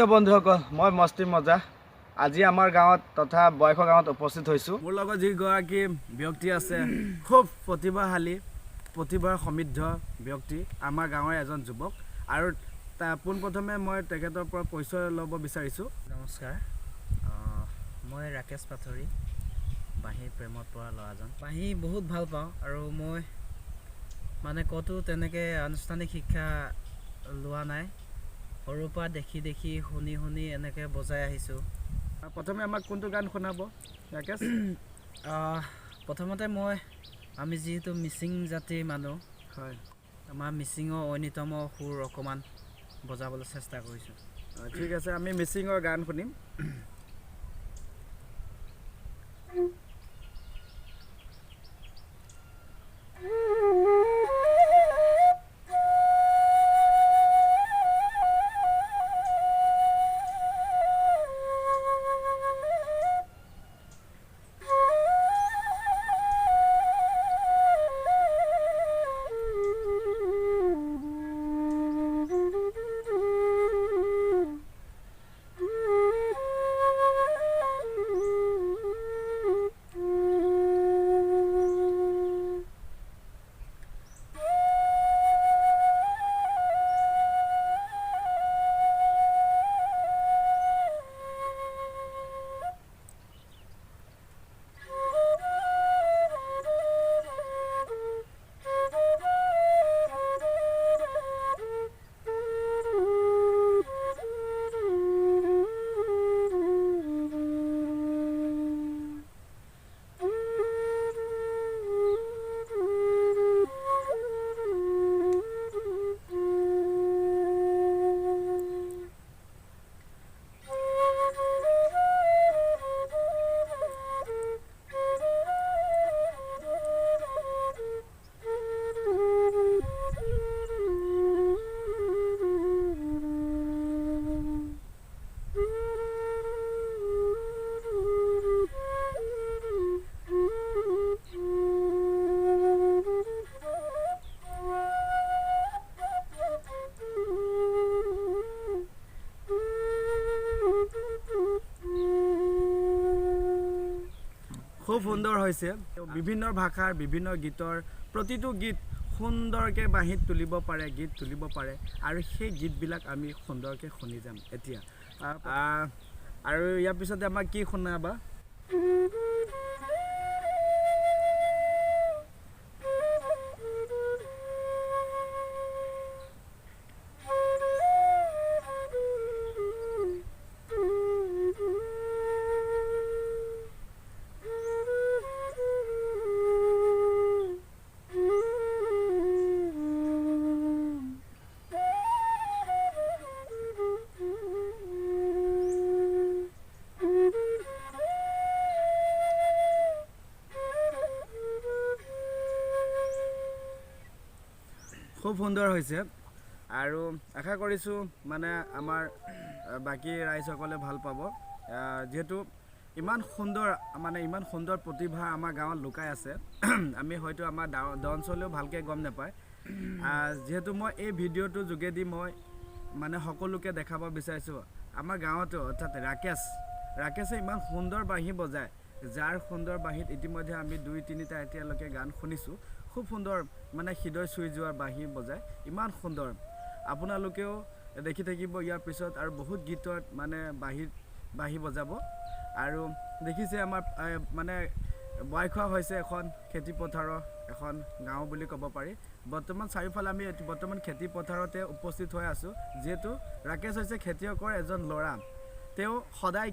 প্ৰিয় বন্ধুসকল মই মস্তি মজা আজি আমাৰ গাঁৱত তথা বয়স গাঁৱত উপস্থিত হৈছো মোৰ লগত যি গৰাকী ব্যক্তি আছে খুব প্ৰতিভাশালী প্ৰতিভাৰ সমৃদ্ধ ব্যক্তি আমাৰ গাঁৱৰ এজন যুৱক আৰু পোনপ্ৰথমে মই তেখেতৰ পৰা পৰিচয় ল'ব বিচাৰিছো নমস্কাৰ মই ৰাকেশ পাথৰী বাঁহী প্ৰেমত পৰা ল'ৰাজন বাঁহী বহুত ভাল পাওঁ আৰু মই মানে কতো তেনেকৈ আনুষ্ঠানিক শিক্ষা লোৱা নাই সৰুৰ পৰা দেখি শুনি এনেকৈ বজাই আহিছোঁ প্ৰথমে আমাক কোনটো গান শুনাব ৰাকেশ প্ৰথমতে আমি যিহেতু মিচিং জাতিৰ মানুহ হয় আমাৰ মিচিঙৰ ঐনিতম সুৰ অকণমান বজাবলৈ চেষ্টা কৰিছোঁ ঠিক আছে আমি মিচিঙৰ গান শুনিম খুব সুন্দৰ হৈছে বিভিন্ন ভাষাৰ বিভিন্ন গীতৰ প্ৰতিটো গীত সুন্দৰকৈ বাঁহীত তুলিব পাৰে গীত তুলিব পাৰে আৰু সেই গীতবিলাক আমি সুন্দৰকৈ শুনি যাম এতিয়া আৰু ইয়াৰ পিছতে আমাক কি শুনাবা খুব সুন্দৰ হৈছে আৰু আশা কৰিছোঁ মানে আমাৰ বাকী ৰাইজসকলে ভাল পাব যেহেতু ইমান সুন্দৰ প্ৰতিভা আমাৰ গাঁৱত লুকাই আছে আমি হয়তো আমাৰ গাঁও অঞ্চলেও ভালকৈ গম নাপায় যেহেতু মই এই ভিডিঅ'টোৰ যোগেদি মই মানে সকলোকে দেখাব বিচাৰিছোঁ আমাৰ গাঁৱতো অৰ্থাৎ ৰাকেশে ইমান সুন্দৰ বাঁহী বজায় যাৰ সুন্দৰ বাঁহীত ইতিমধ্যে আমি 2-3টা এতিয়ালৈকে গান শুনিছোঁ খুব সুন্দৰ মানে হৃদয় চুই যোৱাৰ বাঁহী বজায় ইমান সুন্দৰ আপোনালোকেও দেখি থাকিব ইয়াৰ পিছত আৰু বহুত গীতত মানে বাঁহী বজাব আৰু দেখিছে আমাৰ মানে বয়খোৱা হৈছে এখন খেতি পথাৰৰ এখন গাঁও বুলি ক'ব পাৰি বৰ্তমান চাৰিওফালে আমি বৰ্তমান খেতি পথাৰতে উপস্থিত হৈ আছোঁ যিহেতু ৰাকেশ হৈছে খেতিয়কৰ এজন ল'ৰা তেওঁ সদায়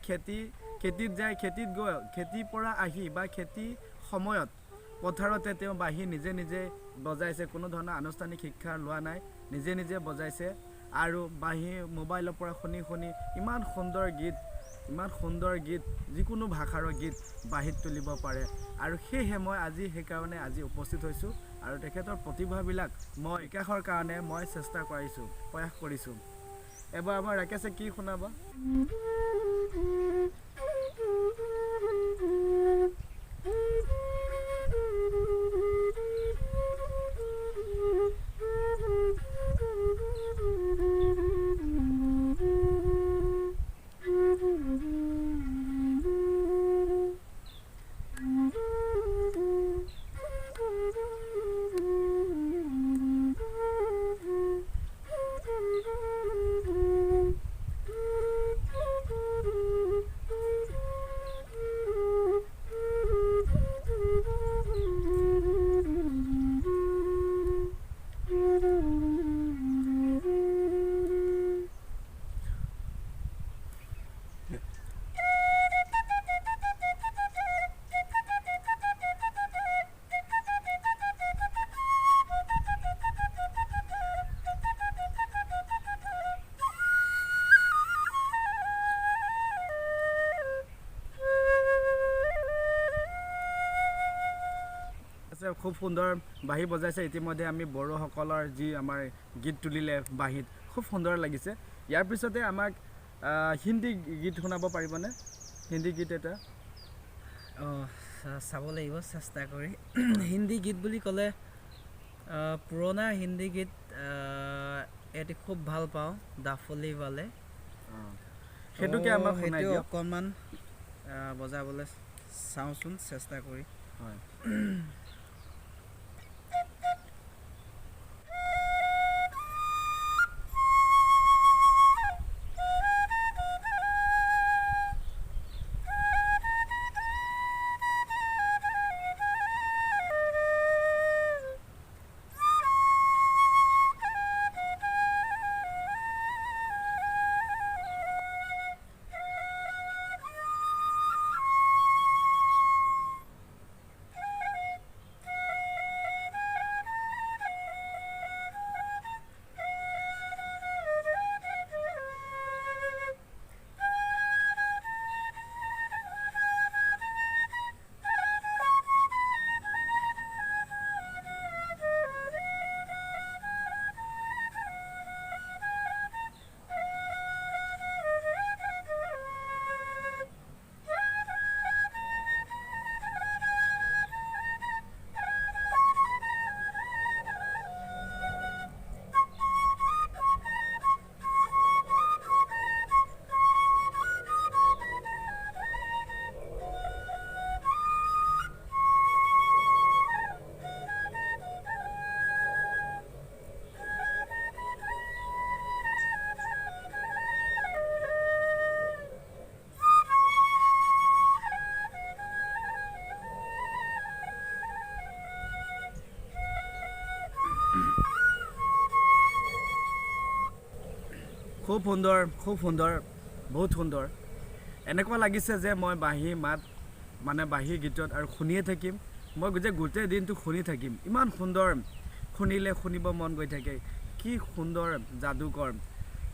খেতিত যায় খেতিত গৈ খেতিৰ পৰা আহি বা খেতি সময়ত পথাৰতে তেওঁ বাঁহী নিজে বজাইছে কোনো ধৰণৰ আনুষ্ঠানিক শিক্ষা লোৱা নাই নিজে বজাইছে আৰু বাঁহী মোবাইলৰ পৰা শুনি ইমান সুন্দৰ গীত যিকোনো ভাষাৰ গীত বাঁহীত তুলিব পাৰে আৰু সেয়েহে মই সেইকাৰণে আজি উপস্থিত হৈছোঁ আৰু তেখেতৰ প্ৰতিভাবিলাক মই বিকাশৰ কাৰণে মই প্ৰয়াস কৰিছোঁ এবাৰ আমাৰ ৰাকেশে কি শুনাবা খুব সুন্দৰ বাঁহী বজাইছে। ইতিমধ্যে আমি বড়োসকলৰ যি আমাৰ গীত তুলিলে বাঁহীত, খুব সুন্দৰ লাগিছে। ইয়াৰ পিছতে আমাক হিন্দী গীত শুনাব পাৰিবনে? হিন্দী গীত এটা চাব লাগিব চেষ্টা কৰি। হিন্দী গীত বুলি ক'লে পুৰণা হিন্দী গীত এটি খুব ভাল পাওঁ, ডাফলি বালে। সেইটোকে আমাক শুনাই দিয়ক। অকণমান বজাবলৈ চাওঁচোন চেষ্টা কৰি। হয়। খুব সুন্দৰ, খুব সুন্দৰ, বহুত সুন্দৰ। এনেকুৱা লাগিছে যে মই বাঁহী মাত মানে বাঁহী গীতত আৰু শুনিয়ে থাকিম। মই গোটেই দিনটো শুনি থাকিম। ইমান সুন্দৰ, শুনিলে শুনিব মন গৈ থাকে। কি সুন্দৰ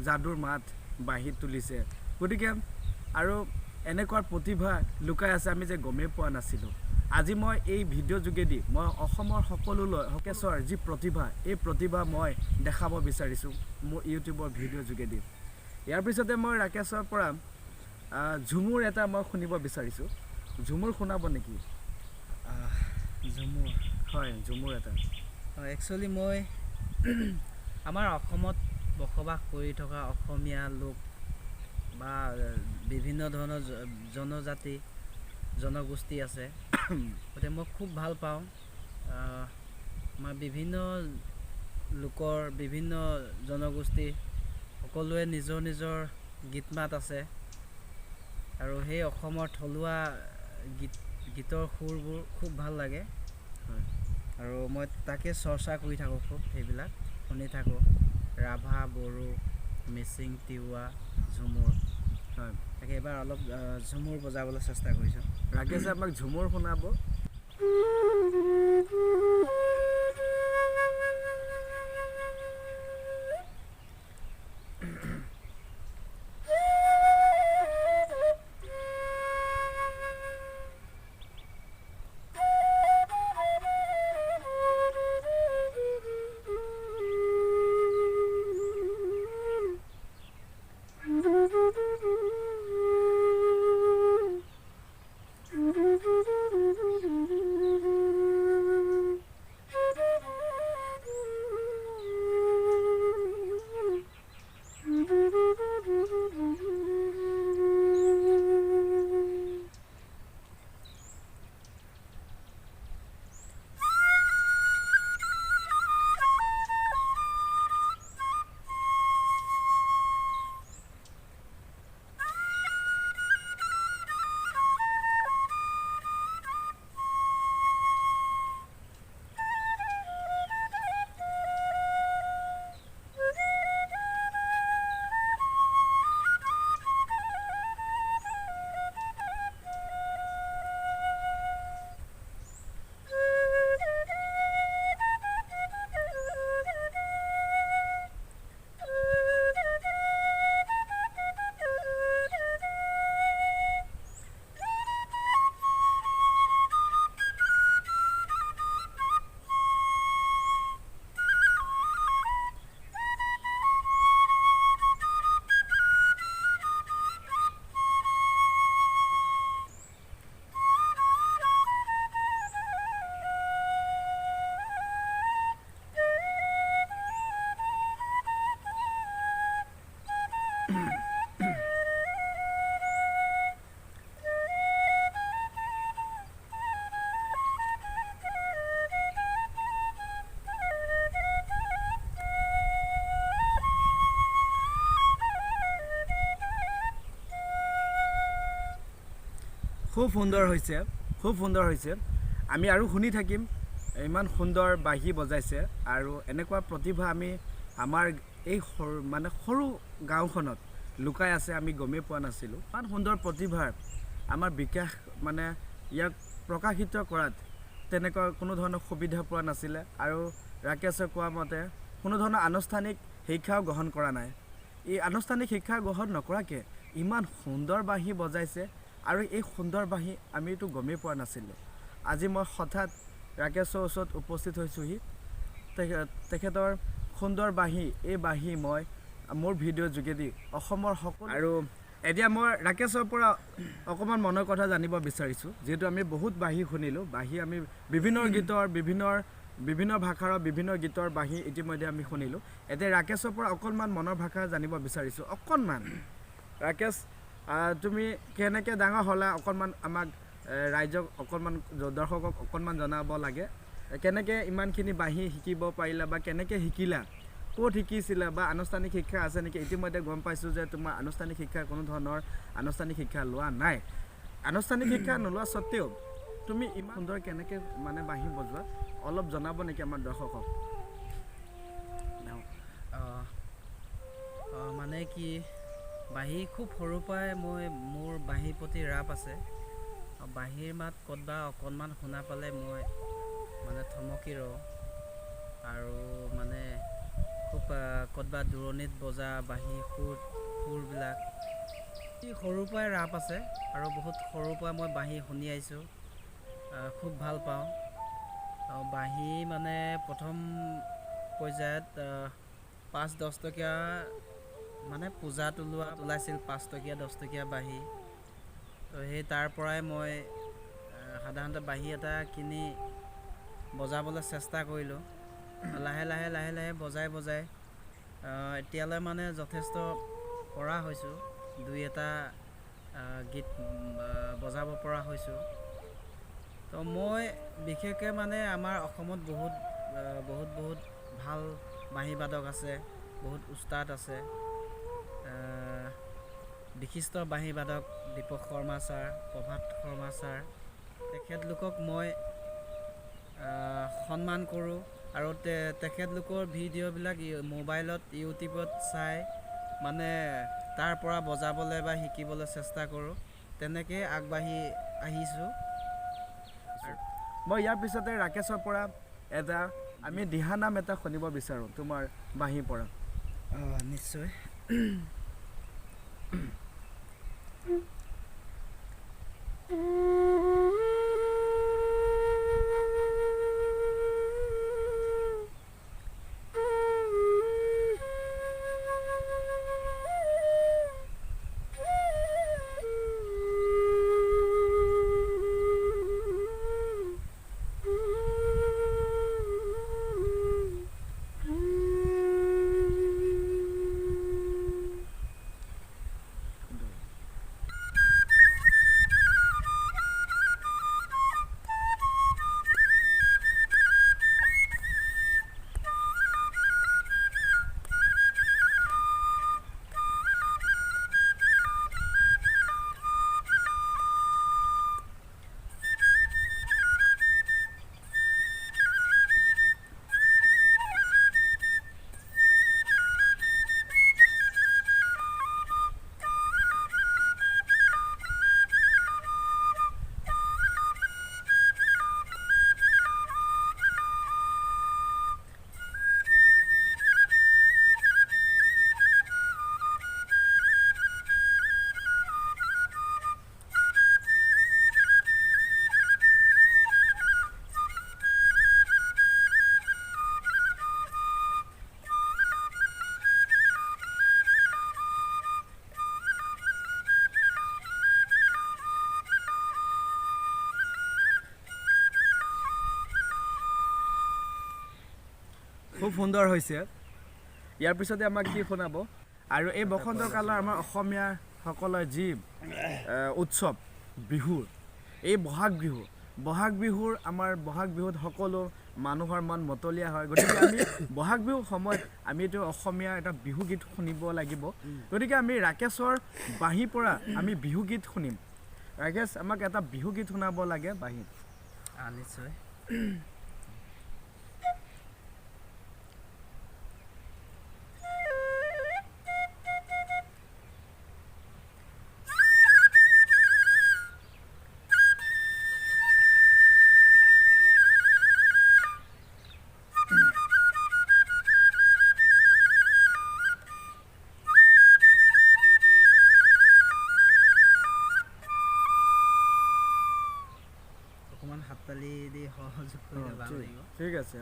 যাদুৰ মাত বাঁহীত তুলিছে। গতিকে আৰু এনেকুৱা প্ৰতিভা লুকাই আছে আমি যে গমেই পোৱা নাছিলোঁ। আজি মই এই ভিডিঅ' যোগেদি মই অসমৰ সকলোলৈ হকেশ্বৰ যি প্ৰতিভা, এই প্ৰতিভা মই দেখাব বিচাৰিছোঁ মোৰ ইউটিউবৰ ভিডিঅ' যোগেদি। ইয়াৰ পিছতে মই ৰাকেশৰ পৰা ঝুমুৰ এটা মই শুনিব বিচাৰিছোঁ। ঝুমুৰ শুনাব নেকি? ঝুমুৰ? হয়, ঝুমুৰ এটা। একচুৱেলি মই আমাৰ অসমত বসবাস কৰি থকা অসমীয়া লোক বা বিভিন্ন ধৰণৰ জনজাতি জনগোষ্ঠী আছে। গতিকে মই খুব ভাল পাওঁ। আমাৰ বিভিন্ন লোকৰ বিভিন্ন জনগোষ্ঠী সকলোৱে নিজৰ নিজৰ গীত মাত আছে আৰু সেই অসমৰ থলুৱা গীতৰ সুৰবোৰ খুব ভাল লাগে। আৰু মই তাকে চৰ্চা কৰি থাকোঁ, খুব সেইবিলাক শুনি থাকোঁ। ৰাভা, বড়ো, মিচিং, তিৱা, ঝুমুৰ। হয়, তাকে এবাৰ অলপ ঝুমুৰ বজাবলৈ চেষ্টা কৰিছোঁ। ৰাকেশে আমাক ঝুমুৰ শুনাব। খুব সুন্দৰ হৈছে, খুব সুন্দৰ হৈছে। আমি আৰু শুনি থাকিম, ইমান সুন্দৰ বাঁহী বজাইছে আৰু এনেকুৱা প্ৰতিভা আমি আমাৰ এই সৰু গাঁওখনত লুকাই আছে, আমি গমেই পোৱা নাছিলোঁ। ইমান সুন্দৰ প্ৰতিভাৰ আমাৰ বিকাশ ইয়াক প্ৰকাশিত কৰাত তেনেকুৱা কোনো ধৰণৰ সুবিধা পোৱা নাছিলে আৰু ৰাকেশে কোৱা মতে কোনো ধৰণৰ আনুষ্ঠানিক শিক্ষাও গ্ৰহণ কৰা নাই। এই আনুষ্ঠানিক শিক্ষা গ্ৰহণ নকৰাকৈ ইমান সুন্দৰ বাঁহী বজাইছে আৰু এই সুন্দৰ বাঁহী আমিতো গমেই পোৱা নাছিলোঁ। আজি মই হঠাৎ ৰাকেশৰ ওচৰত উপস্থিত হৈছোঁহি। তেখেতৰ সুন্দৰ বাঁহী, এই বাঁহী মই মোৰ ভিডিঅ'ৰ যোগেদি অসমৰ সকলো আৰু এতিয়া মই ৰাকেশৰ পৰা অকণমান মনৰ কথা জানিব বিচাৰিছোঁ। যিহেতু আমি বহুত বাঁহী শুনিলোঁ, বাঁহী আমি বিভিন্ন গীতৰ বিভিন্ন ভাষাৰ বিভিন্ন গীতৰ বাঁহী ইতিমধ্যে আমি শুনিলোঁ। এতিয়া ৰাকেশৰ পৰা অকণমান মনৰ ভাষা জানিব বিচাৰিছোঁ। অকণমান ৰাকেশ, তুমি কেনেকৈ ডাঙৰ হ'লা অকণমান আমাক ৰাইজক অকণমান দৰ্শকক অকণমান জনাব লাগে। কেনেকৈ ইমানখিনি বাঁহী শিকিব পাৰিলা বা কেনেকৈ শিকিলা, ক'ত শিকিছিলা বা আনুষ্ঠানিক শিক্ষা আছে নেকি? ইতিমধ্যে গম পাইছোঁ যে তোমাৰ আনুষ্ঠানিক শিক্ষা কোনো ধৰণৰ আনুষ্ঠানিক শিক্ষা লোৱা নাই। আনুষ্ঠানিক শিক্ষা নোলোৱা স্বত্তেও তুমি ইমান সুন্দৰ কেনেকৈ বাঁহী বজোৱা, অলপ জনাব নেকি আমাৰ দৰ্শকক? মানে কি, বাঁহী খুব সৰুৰ পৰাই মোৰ বাঁহীৰ প্ৰতি ৰাপ আছে। বাঁহীৰ মাত ক'তবা অকণমান শুনা পালে মই থমকি ৰওঁ আৰু খুব ক'তবা দূৰণিত বজা বাঁহী সুৰবিলাক সৰুৰ পৰাই ৰাপ আছে আৰু বহুত সৰুৰ পৰা মই বাঁহী শুনি আহিছোঁ, খুব ভাল পাওঁ। বাঁহী প্ৰথম পৰ্যায়ত 5-10 টকীয়া পূজাত ওলাইছিল 5 টকীয়া 10 টকীয়া বাঁহী। তো সেই তাৰ পৰাই মই সাধাৰণতে বাঁহী এটা কিনি বজাবলৈ চেষ্টা কৰিলোঁ। লাহে লাহে বজাই এতিয়ালৈ যথেষ্ট পৰা হৈছোঁ, 2-এটা গীত বজাব পৰা হৈছোঁ। তো মই বিশেষকৈ আমাৰ অসমত বহুত ভাল বাঁহী বাদক আছে, বহুত উস্তাদ আছে। বিশিষ্ট বাঁহী বাদক দীপক শৰ্মা ছাৰ, প্ৰভাত শৰ্মা ছাৰ, তেখেতলোকক মই সন্মান কৰোঁ আৰু তেখেতলোকৰ ভিডিঅ'বিলাক মোবাইলত ইউটিউবত চাই তাৰ পৰা বজাবলৈ বা শিকিবলৈ চেষ্টা কৰোঁ। তেনেকৈ আগবাঢ়ি আহিছোঁ। মই ইয়াৰ পিছতে ৰাকেশৰ পৰা আমি দিহানাম এটা শুনিব বিচাৰোঁ তোমাৰ বাঁহীৰ পৰা। নিশ্চয়। খুব সুন্দৰ হৈছে। ইয়াৰ পিছতে আমাক কি শুনাব? আৰু এই বসন্ত কালৰ আমাৰ অসমীয়াসকলৰ যি উৎসৱ বিহুৰ, এই বহাগ বিহুৰ আমাৰ বহাগ বিহুত সকলো মানুহৰ মন মতলীয়া হয়। গতিকে আমি বহাগ বিহুৰ সময়ত আমিতো অসমীয়া এটা বিহুগীত শুনিব লাগিব। গতিকে আমি ৰাকেশৰ বাঁহীৰ পৰা আমি বিহুগীত শুনিম। ৰাকেশ আমাক এটা বিহু গীত শুনাব লাগে বাঁহীত। নিশ্চয়। অকণমান হাততালি দি সহযোগ কৰিলে ভাল লাগিব। ঠিক আছে।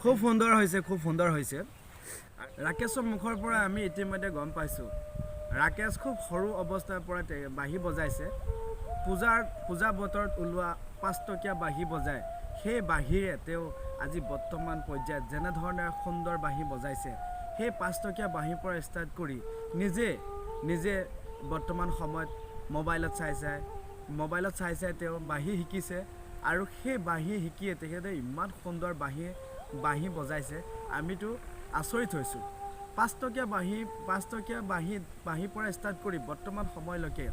খুব সুন্দৰ হৈছে, খুব সুন্দৰ হৈছে। ৰাকেশৰ মুখৰ পৰা আমি ইতিমধ্যে গম পাইছোঁ ৰাকেশ খুব সৰু অৱস্থাৰ পৰা বাঁহী বজাইছে। পূজা বতৰত ওলোৱা 5 টকীয়া বাঁহী বজায়। সেই বাঁহীৰে তেওঁ আজি বৰ্তমান পৰ্যায়ত যেনেধৰণে সুন্দৰ বাঁহী বজাইছে, সেই 5 টকীয়া বাঁহীৰ পৰা ষ্টাৰ্ট কৰি নিজে বৰ্তমান সময়ত মোবাইলত চাই চাই তেওঁ বাঁহী শিকিছে। আৰু সেই বাঁহী শিকিয়ে তেখেতে ইমান সুন্দৰ বাঁহী বজাইছে, আমিতো আচৰিত হৈছোঁ। 5 টকীয়া বাঁহীৰ পৰা ষ্টাৰ্ট কৰি বৰ্তমান সময়লৈকে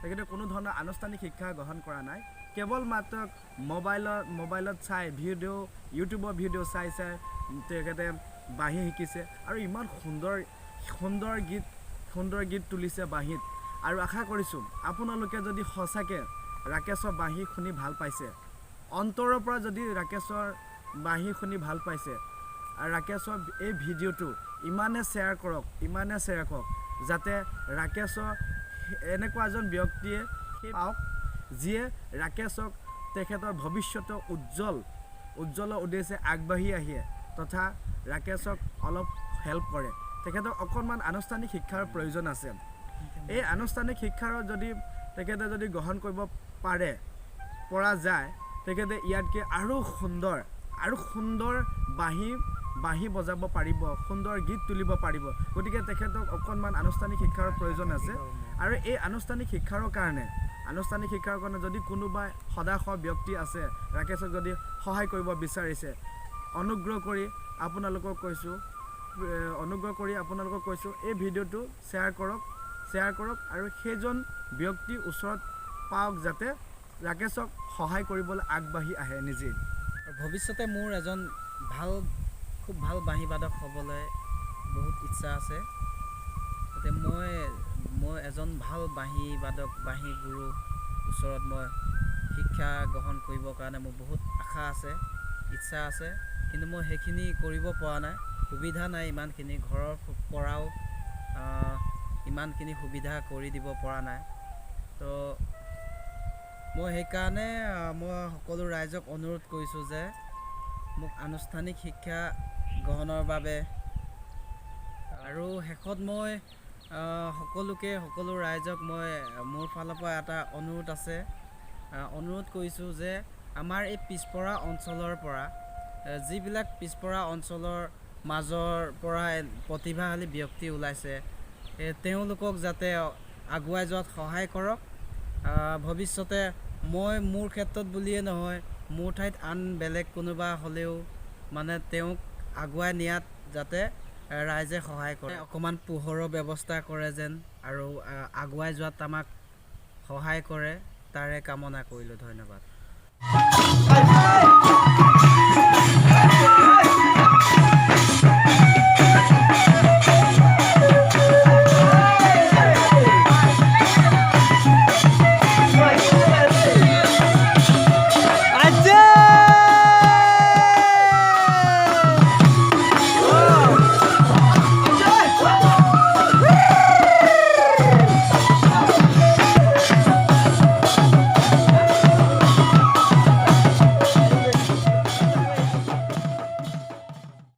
তেখেতে কোনো ধৰণৰ আনুষ্ঠানিক শিক্ষা গ্ৰহণ কৰা নাই। কেৱল মাত্ৰ মোবাইলত চাই ইউটিউবৰ ভিডিঅ' চাই তেখেতে বাঁহী শিকিছে আৰু ইমান সুন্দৰ গীত তুলিছে বাঁহীত। আৰু আশা কৰিছোঁ আপোনালোকে যদি সঁচাকৈ ৰাকেশৰ বাঁহী শুনি ভাল পাইছে, অন্তৰৰ পৰা যদি ৰাকেশৰ বাঁহী শুনি ভাল পাইছে, আৰু ৰাকেশৰ এই ভিডিঅ'টো ইমানে শ্বেয়াৰ কৰক যাতে ৰাকেশৰ এনেকুৱা এজন ব্যক্তিয়ে পাওক যিয়ে ৰাকেশক তেখেতৰ ভৱিষ্যতৰ উজ্জ্বলৰ উদ্দেশ্যে আগবাঢ়ি আহে তথা ৰাকেশক অলপ হেল্প কৰে। তেখেতক অকণমান আনুষ্ঠানিক শিক্ষাৰ প্ৰয়োজন আছে। এই আনুষ্ঠানিক শিক্ষাৰ তেখেতে যদি গ্ৰহণ কৰিব পৰা যায়, তেখেতে ইয়াতকৈ আৰু সুন্দৰ বাঁহী বজাব পাৰিব, সুন্দৰ গীত তুলিব পাৰিব। গতিকে তেখেতক অকণমান আনুষ্ঠানিক শিক্ষাৰ প্ৰয়োজন আছে। আৰু এই আনুষ্ঠানিক শিক্ষাৰ কাৰণে যদি কোনোবা সদাশয় ব্যক্তি আছে ৰাকেশক যদি সহায় কৰিব বিচাৰিছে, অনুগ্ৰহ কৰি আপোনালোকক কৈছোঁ এই ভিডিঅ'টো শ্বেয়াৰ কৰক আৰু সেইজন ব্যক্তি ওচৰত পাওক যাতে ৰাকেশক সহায় কৰিবলৈ আগবাঢ়ি আহে নিজেই। ভৱিষ্যতে মোৰ এজন খুব ভাল বাঁহী বাদক হ'বলৈ বহুত ইচ্ছা আছে। গতিকে মই এজন ভাল বাঁহী গুৰুৰ ওচৰত মই শিক্ষা গ্ৰহণ কৰিবৰ কাৰণে মোৰ বহুত আশা আছে, ইচ্ছা আছে। কিন্তু মই সেইখিনি কৰিব পৰা নাই, সুবিধা নাই ইমানখিনি, ঘৰৰ পৰাও ইমানখিনি সুবিধা কৰি দিব পৰা নাই। তো মই সেইকাৰণে সকলো ৰাইজক অনুৰোধ কৰিছোঁ যে মোক আনুষ্ঠানিক শিক্ষা গ্ৰহণৰ বাবে। আৰু শেষত মই সকলো ৰাইজক মোৰ ফালৰ পৰা এটা অনুৰোধ কৰিছোঁ যে আমাৰ এই পিছপৰা অঞ্চলৰ পৰা যিবিলাক পিছপৰা অঞ্চলৰ মাজৰ পৰা প্ৰতিভাশালী ব্যক্তি ওলাইছে, তেওঁলোকক যাতে আগুৱাই যোৱাত সহায় কৰক। ভৱিষ্যতে মোৰ ক্ষেত্ৰত বুলিয়ে নহয়, মোৰ ঠাইত আন বেলেগ কোনোবা হ'লেও তেওঁক আগুৱাই নিয়াত যাতে ৰাইজে সহায় কৰে, অকণমান পোহৰৰ ব্যৱস্থা কৰে যেন, আৰু আগুৱাই যোৱাত আমাক সহায় কৰে, তাৰে কামনা কৰিলোঁ। ধন্যবাদ।